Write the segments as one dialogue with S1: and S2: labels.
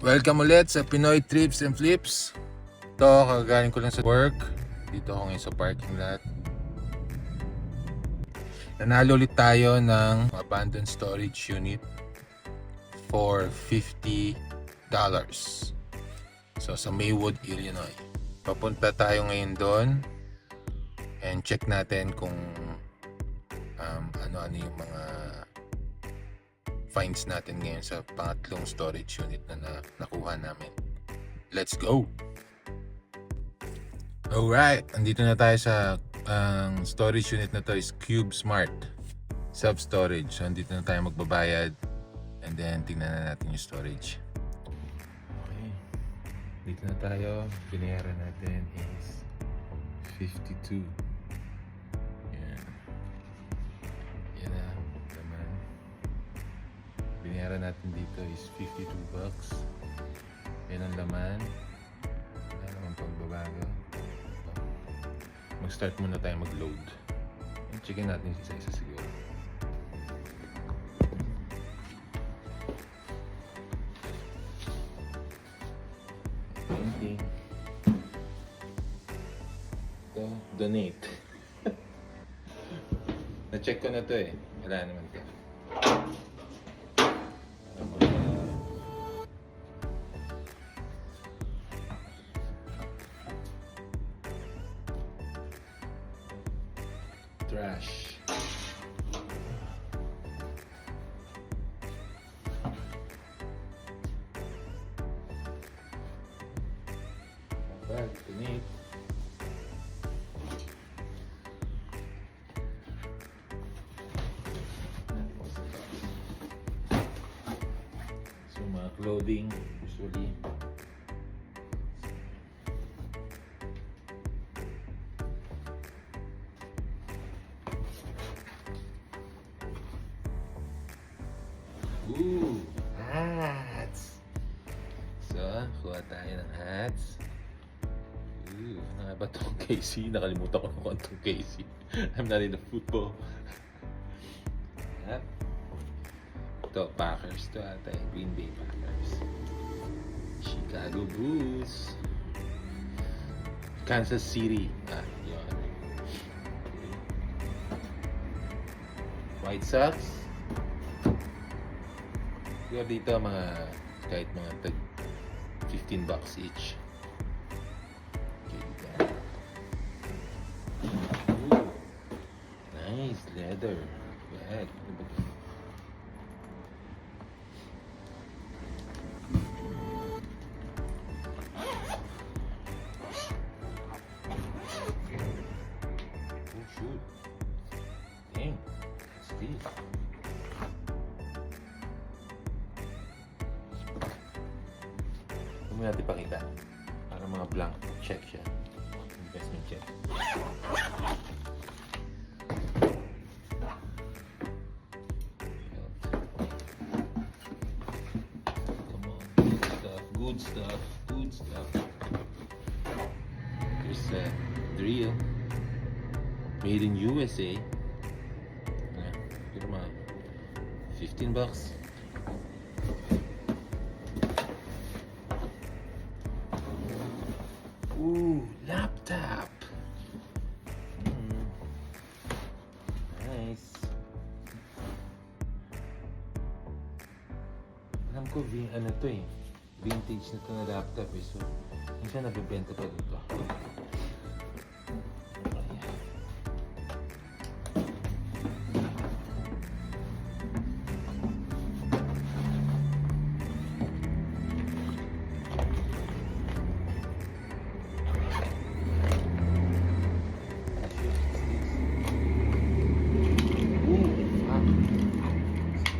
S1: Welcome ulit sa Pinoy Trips and Flips. Ito, kagaling ko lang sa work. Dito ako ngayon sa parking lot. Nanalo ulit tayo ng abandoned storage unit for $50. So sa Maywood, Illinois. Papunta tayo ngayon doon and check natin kung ano-ano yung mga finds natin ngayon sa pangatlong storage unit na nakuha namin. Let's go! Alright, andito na tayo sa storage unit na to is Cube Smart Self-Storage. So andito na tayo magbabayad and then tingnan na natin yung storage. Okay, dito na tayo. Binayaran natin is $52. Yan na naman. Binayaran natin dito is $52. Yan ang laman. Wala naman pagbabago. Mag-start muna tayo mag-load. Checkin natin isa-isa siguro. Painting. Ito, donate. Na-check ko na to eh. Wala naman to. Trash. Bag, donate. So mga clothing usually hats. So, kuha tayo ng hats. Nga ba itong KC? Nakalimutan ko kung itong KC. I'm not in the football. Hat. Ito, Packers to ata. Green Bay Packers. Chicago Bulls. Kansas City. Yun. White Sox. Siguro dito kahit mga tag $15 each. Okay, dito. Ooh, nice leather bag. Oh shoot. Dang, what's this? Huwag natin ipakita para mga blank check siya. Investment check. Come on, good stuff. There's a drill made in USA. Pero mga $15. Ooh, laptop. Nice. Alam ko ano to eh. Vintage na to na laptop eh. So, minsan nabibenta pa dito.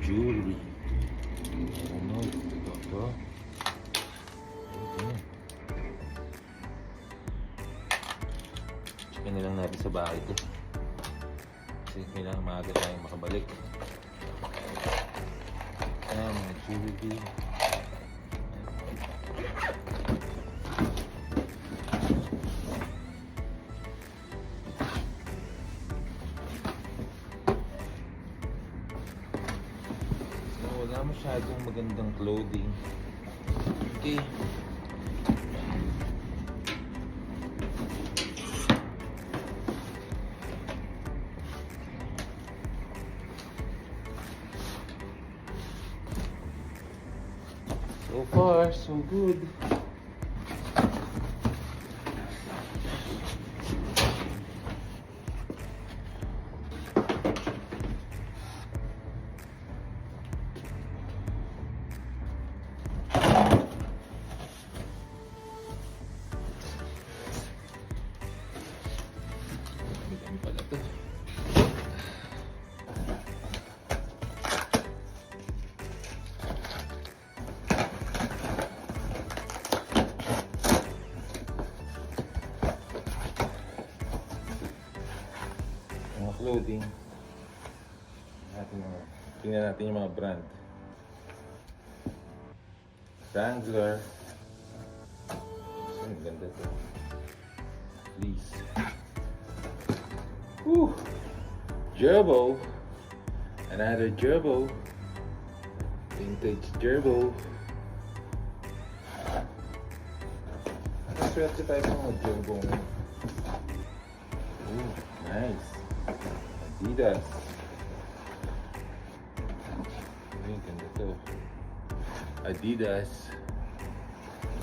S1: Jewelry. Ano ito? Okay. Checkin na lang natin sa bahay ito. Kasi kailangan maaga tayong makabalik. Mga jewelry. Wala masyadong magandang clothing. Okay. So far, so good. Dami pala to. Mga clothing. Tingnan natin yung mga brand. Wrangler. Ang ganda to. Please. Woo! Gerbo. Another Gerbo. Vintage Gerbo. Nakaswerte tayo sa mga Gerbo. Ooh, nice. Adidas. Ay, ganda to. Adidas.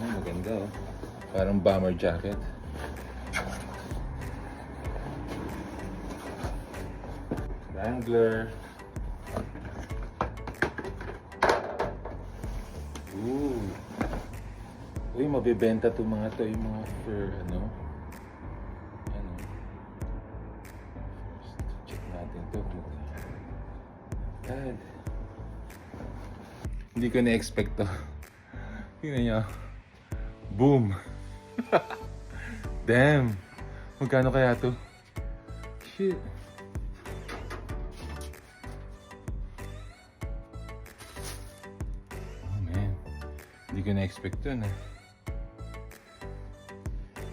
S1: Ay, maganda oh. Parang bomber jacket. Wrangler. Ooh. Uy, mabibenta to mga to. Yung mga fur, ano. Ano. First, check natin to. God. Hindi ko na-expect to. Tingnan nyo. Boom! Damn! Magkano kaya to? Shit! Oh man. Hindi ko na-expect to na.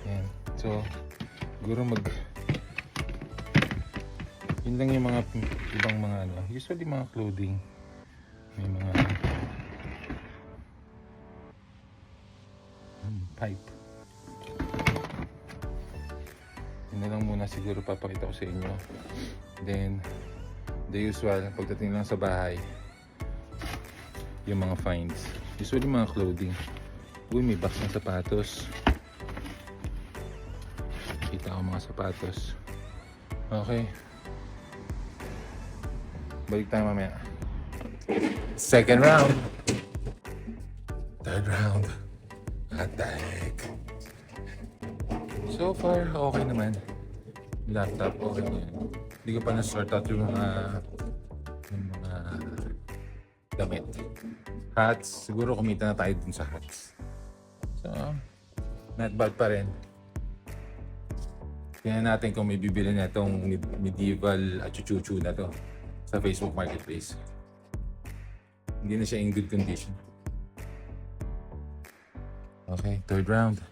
S1: Yan. So, siguro yun lang yung mga ibang mga ano. Usually mga clothing. May mga pipe. Yun na lang muna siguro papakita ko sa inyo. Then, the usual, pagdating lang sa bahay, yung mga finds. Usually mga clothing. Uy, may box ng sapatos. Kita ko mga sapatos. Okay. Balik tayo mamaya. Second round. Third round. Attack. So far, okay naman. Laptop, okay na yun. Hindi ko pa na-sort out yung mga damit. Hats, siguro kumita na tayo dun sa hats. So, not bad pa rin. Tingnan natin kung may bibili na itong medieval achuchuchu na to sa Facebook Marketplace. Hindi na siya in good condition. Okay, third round.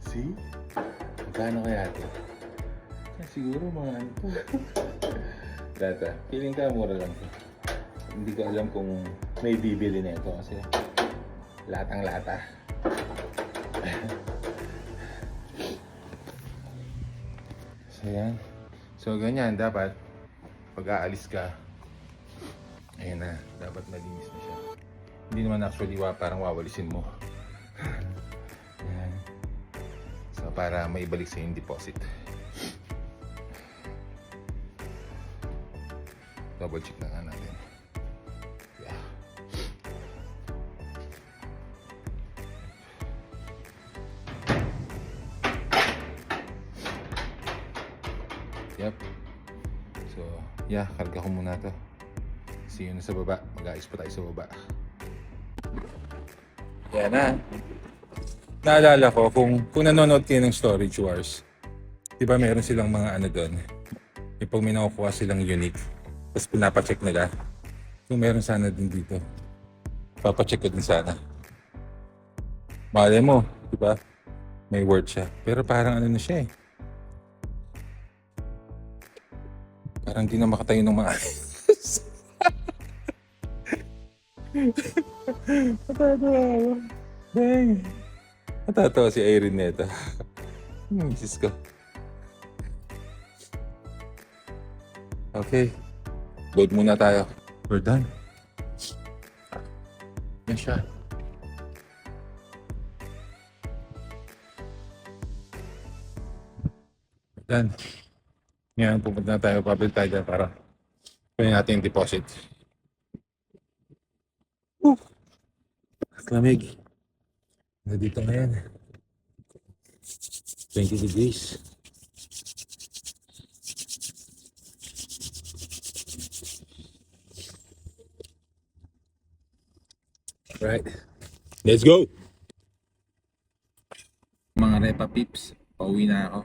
S1: See? Magkano kaya ito? Siguro mga ano to. Data. Feeling ka mura lang to. Hindi ko alam kung may bibili na ito kasi latang-lata. So yan. So ganyan dapat pag aalis ka, ayun na, dapat malinis na siya. Hindi naman actually parang wawalisin mo. Ayan. So para maibalik sa yung deposit. Double check na nga natin. Yeah. Yep. So, yeah, karga ko muna to. See you na sa baba. Mag-aayos pa tayo sa baba. Yan na. Naalala ko, kung nanonood kayo ng Storage Wars, di ba meron silang mga ano doon? Yung pag may nakukuha silang unique, tapos pinapacheck nila. Kung meron sana din dito, papacheck ko din sana. Malay mo, di ba? May word siya. Pero parang ano na siya eh. Parang di na makatayo ng maayos. Natatawa ako. Dang. Natatawa si Irene neta. Diyos ko. Okay. Load muna tayo. We're done. Yan siya. Done. Ngayon, pupunta na tayo. Pabili tayo dyan para pwede natin yung deposit. Lamig. Nandito ngayon. 20 degrees. Right. Let's go! Mga Repa Pips, pauwi na ako.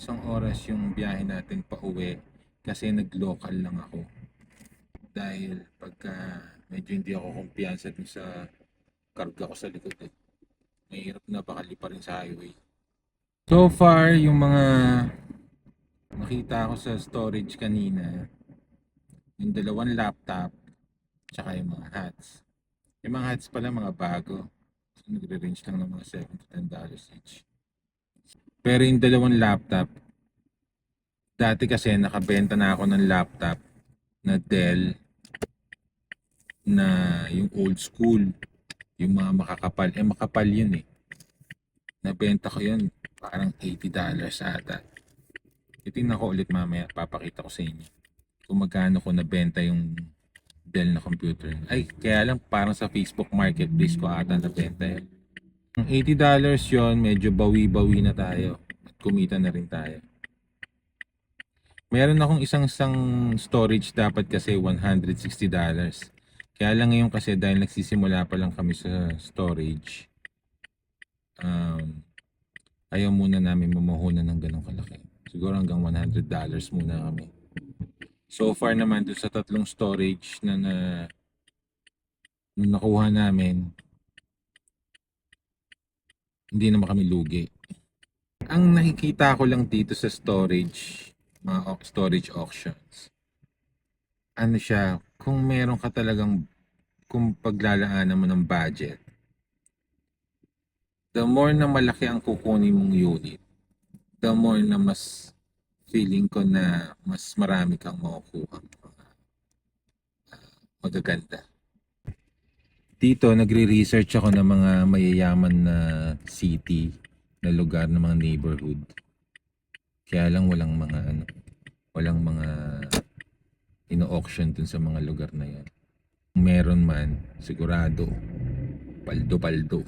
S1: Isang oras yung biyahe natin pauwi kasi nag-local lang ako. Dahil pagka medyo hindi ako kumpiyansa dun sa karga ko sa likod mahirap na baka lipa rin sa highway. So far, yung mga nakita ko sa storage kanina, yung 2 laptop, tsaka yung mga hats. Yung mga hats pala mga bago. So, nagre-range lang ng mga $7 to $10 each. Pero yung 2 laptop, dati kasi nakabenta na ako ng laptop na Dell na yung old school, yung mga makakapal. Makapal yun eh. Nabenta ko yun, parang $80 ata. Titingnan ko ulit mamaya, papakita ko sa inyo kung magkano ko nabenta yung Dell na computer. Ay, kaya lang parang sa Facebook Marketplace ko ata nabenta yun. Ang $80 yon, medyo bawi-bawi na tayo. At kumita na rin tayo. Meron akong isang storage dapat kasi $160. Kaya lang ngayon kasi dahil nagsisimula pa lang kami sa storage, ayaw muna namin mamahunan ng ganong kalaki. Siguro hanggang $100 muna kami. So far naman doon sa 3 storage na nakuha namin, hindi naman kami lugi. Ang nakikita ko lang dito sa storage, mga storage auctions, ano siya, kung meron ka talagang, kung paglalaanan mo ng budget, the more na malaki ang kukunin mong unit, the more na mas feeling ko na mas marami kang makukuha magaganda. Dito, nagre-research ako ng mga mayayaman na city, na lugar, ng mga neighborhood. Kaya lang walang mga ino-auction dun sa mga lugar na yan. Kung meron man, sigurado, paldo-paldo.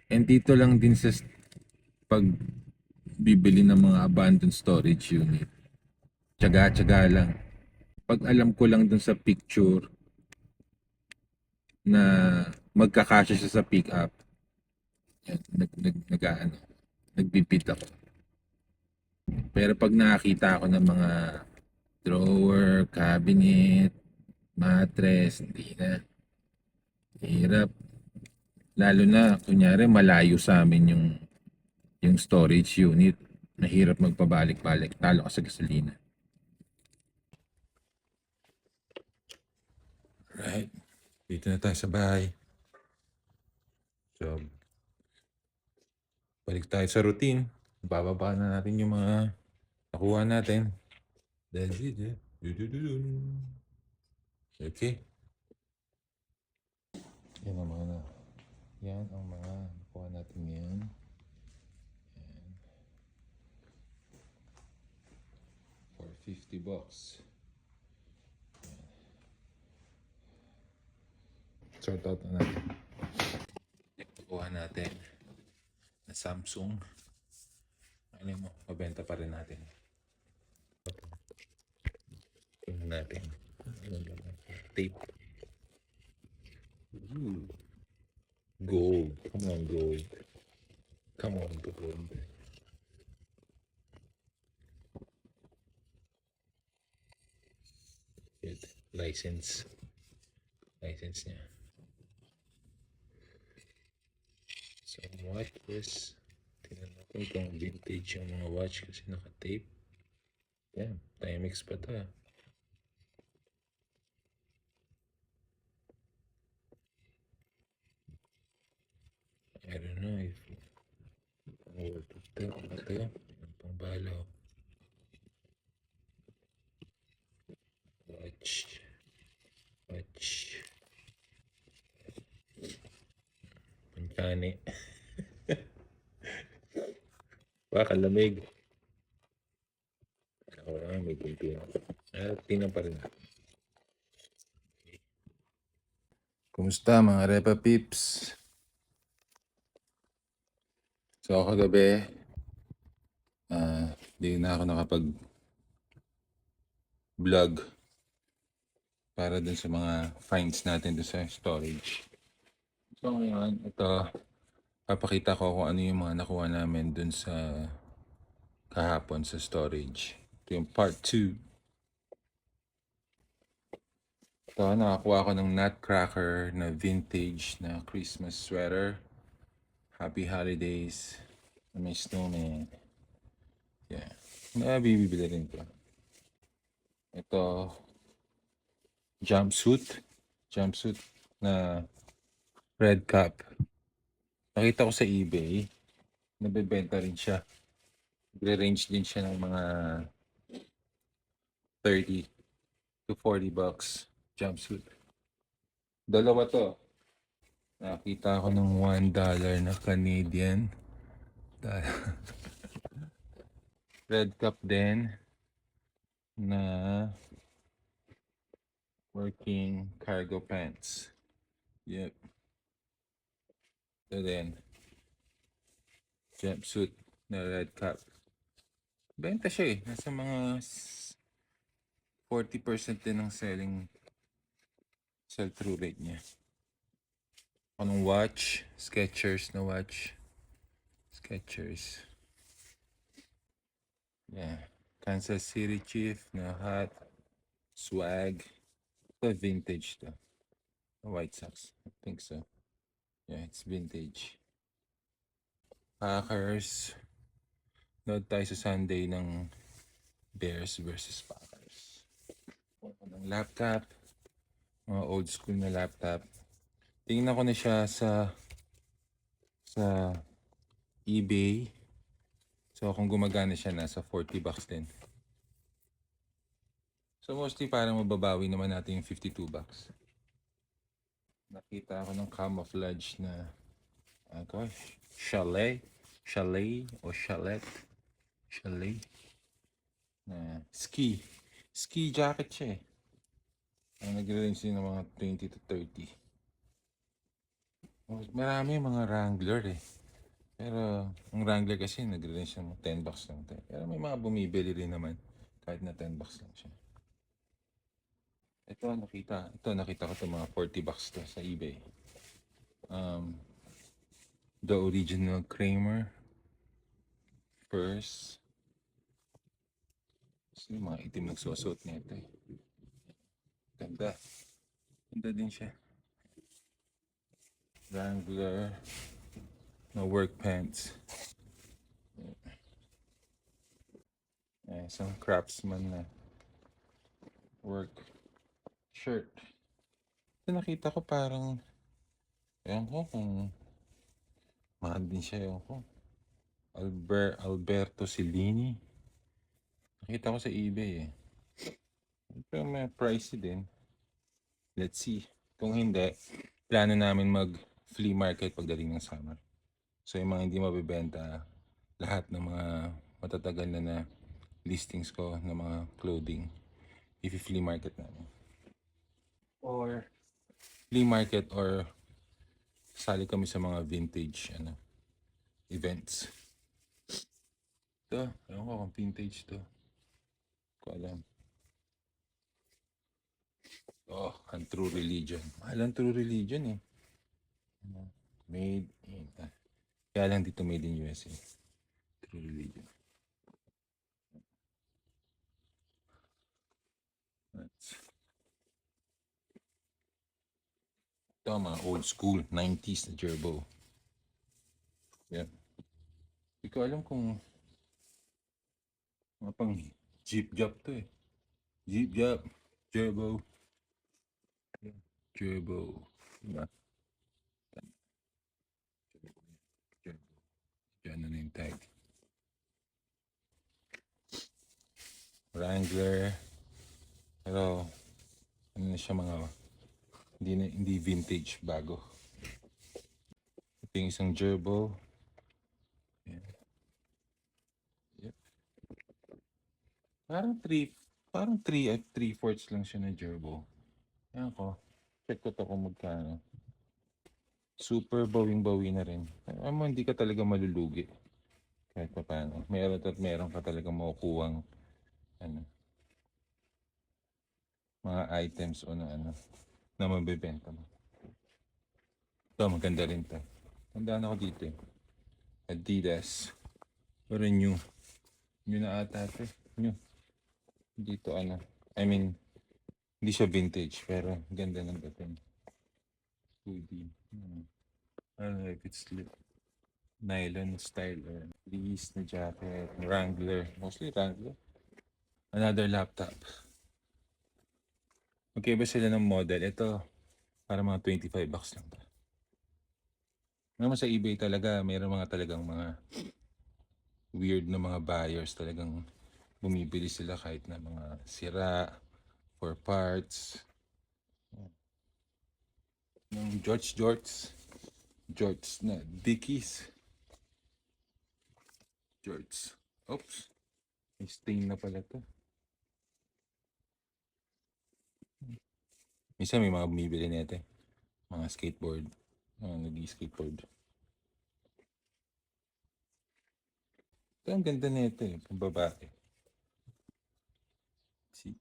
S1: And dito lang din sa pagbibili ng mga abandoned storage unit, tiyaga-tiyaga lang. Pag alam ko lang dun sa picture na magkakasya siya sa pick up, yan, nagbibid ako. Pero pag nakakita ako ng mga drawer, cabinet, mattress, hindi na. Hirap. Lalo na, kunyari, malayo sa amin yung storage unit. Mahirap magpabalik-balik. Talo ka sa gasolina. Right. Dito na tayo sa bahay. So, balik tayo sa routine. Bababa na natin yung mga nakuha natin. That's it. Okay. Yan ang mga nakuha natin ngayon. For $50. Sort out na natin. Yung nakuha natin na Samsung. Ano mo, mabenta pa rin natin. Tingnan natin. Tape. Gold. Come on, gold. Come on, gold. Good. License niya. So, watch this. Tingnan natin kung vintage yung mga watch kasi naka-tape. Yeah, Timex pa to. I don't know if worth it to. Ano to? Ang pangbalo. Watch. Watch. Pankani. Baka lamig. Ako lang, may tingin. Tingnan pa rin. Kumusta mga Repa Pips? So kagabi, di na ako nakapag-vlog para dun sa mga finds natin dun sa storage. So ngayon, ito, papakita ko kung ano yung mga nakuha namin dun sa kahapon sa storage. Ito yung part 2. Ito, nakakuha ko ng Nutcracker na vintage na Christmas sweater. Happy Holidays. May snowman. Yeah. Nabibili rin ko. Ito, jumpsuit na red cap. Nakita ko sa eBay, nabebenta rin siya. Nagre-range din siya ng mga 30 to 40 bucks jumpsuit. Dalawa to. Nakita ko ng $1 na Canadian. Red cap din na working cargo pants. Yep. Ito din. Jumpsuit na red cap. Benta siya eh. Nasa mga 40% din ang sell-through rate niya. Anong watch? Skechers na watch. Skechers. Yeah. Kansas City Chief na hat. Swag. Ito vintage to. White Sox. I think so. Yeah, it's vintage. Packers. Nood tayo sa Sunday ng Bears versus Packers. Ng laptop. Mga old school na laptop. Tingnan ko na siya sa eBay. So kung gumagana siya, nasa 40 bucks din. So mostly parang mababawi naman natin yung 52 bucks. Nakita ako ng camouflage na chalet na ski jacket siya eh. Ang nagre-range din ng mga 20 to 30. Marami mga Wrangler eh. Pero ang Wrangler kasi nagre-range ng 10 bucks lang tayo. Pero may mga bumibili rin naman kahit na 10 bucks lang siya. Ito nakita ko ito mga 40 bucks to sa eBay. The original Kramer purse. Kasi mga itim nagsusot nito eh. Ganda din siya. Wrangler na work pants. Isang Craftsman na work shirt. Ito nakita ko parang ewan ko kung mahal din siya, ewan ko. Alberto Cellini. Nakita ko sa eBay eh. Pero may pricey din. Let's see. Kung hindi, plano namin mag flea market pagdating ng summer. So yung mga hindi mabibenta, lahat ng mga matatagal na listings ko ng mga clothing, i-flea market namin. Or flea market or sali kami sa mga vintage events. Ito, ewan ko kung vintage to. Ko alam. Ang True Religion. Mahal ang True Religion eh. Made in... kaya lang dito made in USA. True Religion. Ito mga old school, 90s na Gerbo. Yeah. Hindi ko alam kung mga Jeep job to eh. Jeep job. Turbo. Turbo. Diba? Turbo. Diyan na yung tag. Wrangler. Pero, ano na siya mga, hindi vintage, bago. Ito yung isang gerbil. Yan. Yep. Parang 3 at 3/4 lang siya na gerbil. Ayan ko. Check ko to kung magkano. Super bawing-bawi na rin. Alam mo, hindi ka talaga malulugi. Kahit pa paano. Meron ka talaga makukuhang ano, mga items o na mabibenta mo. Ito, maganda rin to. Tandaan ako dito eh. Adidas. Pero new. New na ata ito. New. Dito I mean, hindi siya vintage pero ganda ng dating. Hoodie. I don't know if it's nylon style or fleece na jacket. Wrangler. Mostly Wrangler. Another laptop. Okay ba sila ng model? Ito, para mga $25 lang. Naman sa eBay talaga, mayroon mga talagang mga weird na mga buyers talagang bumibili sila kahit na mga sira for parts. Yung George na Dickies. George. Oops. May stain na pala to. Minsan may mga bumibili nito eh. Mga skateboard. Nag-skateboard. Ito ang ganda nito eh. Pang babae. See?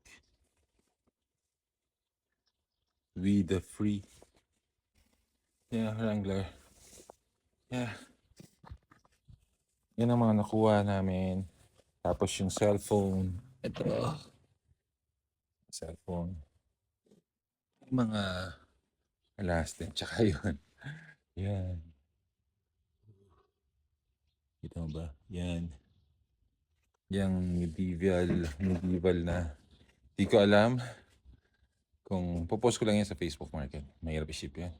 S1: We the free. Yeah, Wrangler. Yeah. Yan ang mga nakuha namin. Tapos yung cellphone. Ito. Cellphone. Mga last din. Tsaka yun. Yan. Kita mo ba? Yan. Yang medieval na. Di ko alam kung popost ko lang yan sa Facebook Market. Mahirap i-ship yan.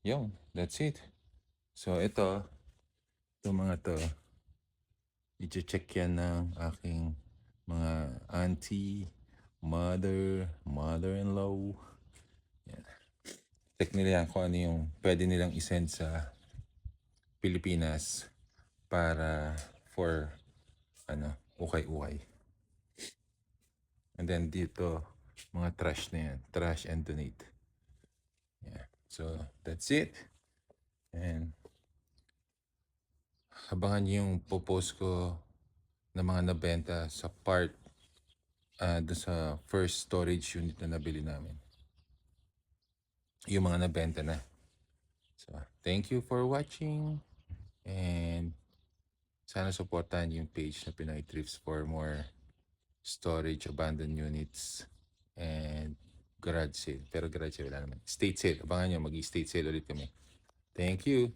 S1: Yun. That's it. So ito mga to, i-check yan ng aking mga auntie, mother-in-law. Yan. Check nila yan kung ano yung pwede nilang isend sa Pilipinas para for ukay-ukay. And then dito, mga trash na yan. Trash and donate. Yeah. So, that's it. And abangan niyo yung popost ko na mga nabenta sa part doon sa first storage unit na nabili namin. Yung mga nabenta na. So, thank you for watching. And sana supportahan yung page na Pinoy Trips for more storage, abandoned units, and garage sale. Pero garage sale wala naman. State sale. Abangan nyo, mag-estate sale ulit kami. Thank you.